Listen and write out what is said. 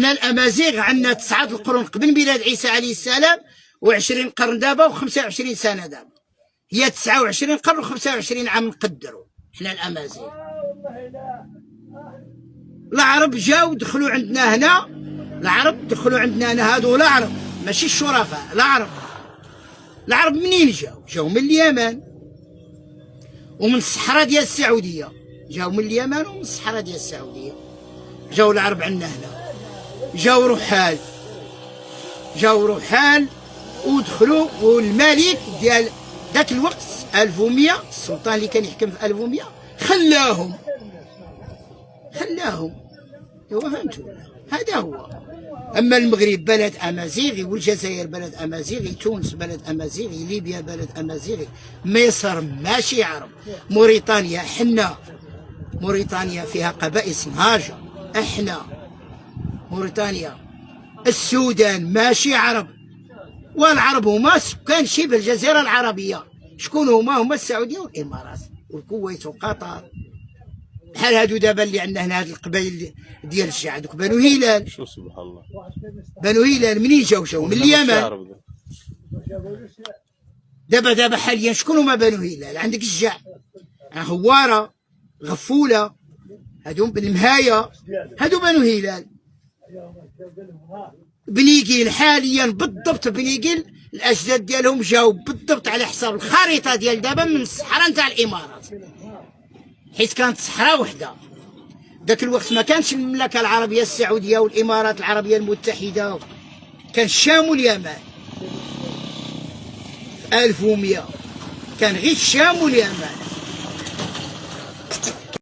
حنا الامازيغ عندنا 9 القرون قبل ميلاد عيسى عليه السلام و20 قرن دابا و25 سنه دابا. هي 29 قرن و25 عام نقدروا حنا الامازيغ. العرب جاو دخلوا عندنا هنا، العرب دخلوا عندنا هنا، هادو العرب ماشي الشرفاء، العرب منين جاو؟ جاو من اليمن ومن الصحراء ديال السعوديه، جاو من اليمن ومن الصحراء ديال السعوديه. جاو العرب عندنا هنا، جاو رحال ودخلوا. والملك ديال ذاك الوقت 1100، السلطان اللي كان يحكم في 1100 خلاهم ايوا فهمتوا، هذا هو. اما المغرب بلد امازيغي، والجزائر بلد امازيغي، تونس بلد امازيغي، ليبيا بلد امازيغي، مصر ماشي عرب، موريتانيا حنا، موريتانيا فيها قبائل سمهاجة احنا، موريتانيا. السودان ماشي عرب، والعرب هما سكان شبه الجزيرة العربية. شكون هما السعودية والامارات والكويت وقطر. بحال هادو دابا اللي عندنا هنا، هاد القبائل ديال الشيعة، دوك بنو هلال. شو سبحان الله، بنو هلال منين جاو من اليمن. دابا حاليا شكون هما بنو هلال؟ عندك الجع، هوارة، غفولة، هادو بالمهاية، هادو بنو هلال. بنيقيل حاليا بالضبط، بنيقيل الاجداد ديالهم جاو بالضبط على حساب الخريطة ديال دابا من الصحراء نتاع الامارات، حيت كانت صحراء وحده. ذاك الوقت ما كانش المملكه العربيه السعوديه والامارات العربيه المتحده، كان الشام واليمن. 1100 كان غير الشام واليمن.